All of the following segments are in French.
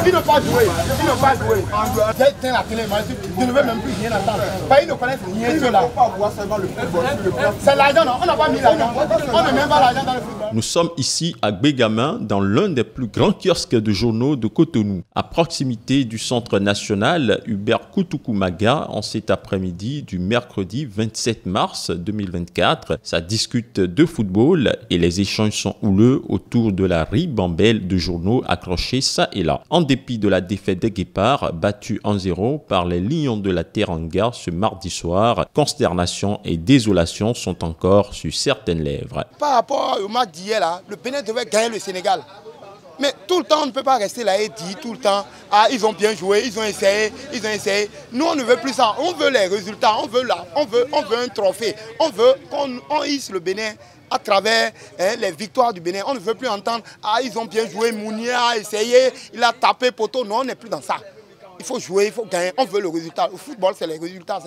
Ils n'ont pas joué. Ils n'ont pas joué. J'éteins la télé, je ne veux même plus rien entendre. Ils ne connaissent rien sur là. C'est l'argent, non? On n'a pas mis l'argent. On ne met même pas l'argent dans le football. Nous sommes ici à Gbégamin, dans l'un des plus grands kiosques de journaux de Cotonou. À proximité du Centre national Hubert Koutoukou-Maga, en cet après-midi du mercredi 27 mars 2024, ça discute de football et les échanges sont houleux autour de la ribambelle de journaux accrochés ça et là. En dépit de la défaite des Guépards, battus 1-0 par les Lions de la Teranga ce mardi soir, consternation et désolation sont encore sur certaines lèvres. Par rapport au match d'hier, là, le Bénin devait gagner le Sénégal. Mais tout le temps, on ne peut pas rester là et dire tout le temps, ah, ils ont bien joué, ils ont essayé. Nous, on ne veut plus ça. On veut les résultats, on veut un trophée. On veut qu'on hisse le Bénin à travers les victoires du Bénin. On ne veut plus entendre, ah, ils ont bien joué, Mounier a essayé, il a tapé poteau. Non, on n'est plus dans ça. Il faut jouer, il faut gagner, on veut le résultat. Le football, c'est les résultats,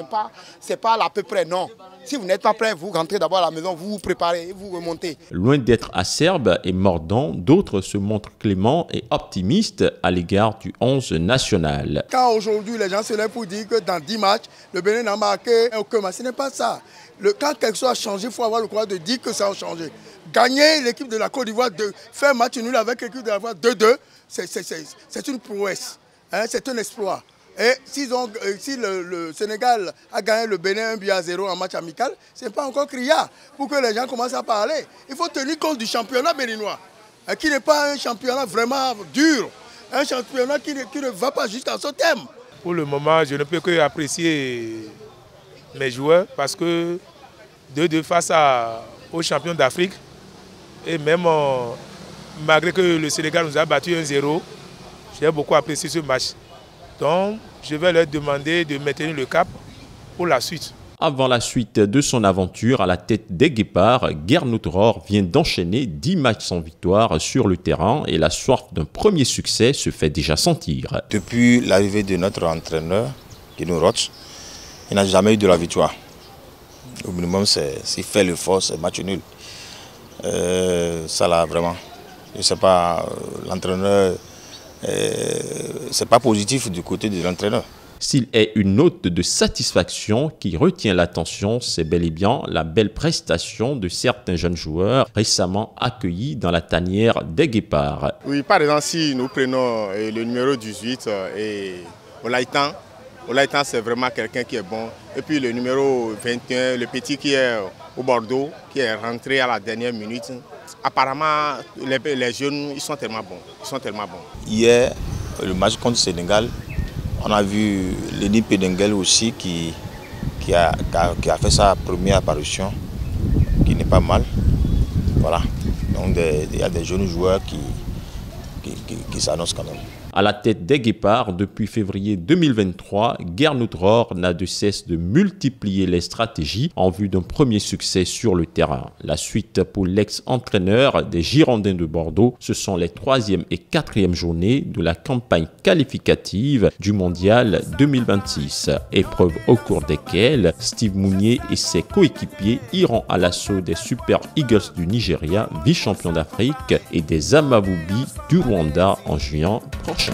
c'est pas à peu près, non. Si vous n'êtes pas prêt, vous rentrez d'abord à la maison, vous vous préparez, vous remontez. Loin d'être acerbe et mordant, d'autres se montrent cléments et optimistes à l'égard du 11 national. Quand aujourd'hui les gens se lèvent pour dire que dans 10 matchs, le Bénin n'a marqué aucun match, ce n'est pas ça. Quand quelque chose a changé, il faut avoir le courage de dire que ça a changé. Gagner l'équipe de la Côte d'Ivoire, faire match nul avec l'équipe de la Côte d'Ivoire 2-2, c'est une prouesse. Hein, c'est un exploit. Et si le Sénégal a gagné le Bénin 1-0 en match amical, ce n'est pas encore criard pour que les gens commencent à parler. Il faut tenir compte du championnat béninois, qui n'est pas un championnat vraiment dur, un championnat qui ne va pas jusqu'à son terme. Pour le moment, je ne peux que apprécier mes joueurs parce que 2-2 face aux champions d'Afrique, et même malgré que le Sénégal nous a battu 1-0, j'ai beaucoup apprécié ce match. Donc, je vais leur demander de maintenir le cap pour la suite. Avant la suite de son aventure à la tête des Guépards, Gernot Rohr vient d'enchaîner 10 matchs sans victoire sur le terrain et la soif d'un premier succès se fait déjà sentir. Depuis l'arrivée de notre entraîneur, Guénot Roch, il n'a jamais eu de la victoire. Au minimum, s'il fait l'effort, c'est match nul. Ça là, vraiment, je ne sais pas, l'entraîneur... c'est pas positif du côté de l'entraîneur. S'il est une note de satisfaction qui retient l'attention, c'est bel et bien la belle prestation de certains jeunes joueurs récemment accueillis dans la tanière des Guépards. Oui, par exemple, si nous prenons le numéro 18 et Olaïtan, c'est vraiment quelqu'un qui est bon. Et puis le numéro 21, le petit qui est au Bordeaux, qui est rentré à la dernière minute. Apparemment, les jeunes, ils sont tellement bons. Hier, le match contre le Sénégal, on a vu Lenny Pédenguel aussi qui a fait sa première apparition, qui n'est pas mal. Voilà. Donc il y a des jeunes joueurs qui s'annoncent quand même. À la tête des Guépards, depuis février 2023, Gernot Rohr n'a de cesse de multiplier les stratégies en vue d'un premier succès sur le terrain. La suite pour l'ex-entraîneur des Girondins de Bordeaux, ce sont les 3e et 4e journées de la campagne qualificative du Mondial 2026. Épreuve au cours desquelles Steve Mounier et ses coéquipiers iront à l'assaut des Super Eagles du Nigeria, vice-champion d'Afrique, et des Amavubi du Rwanda en juin prochain.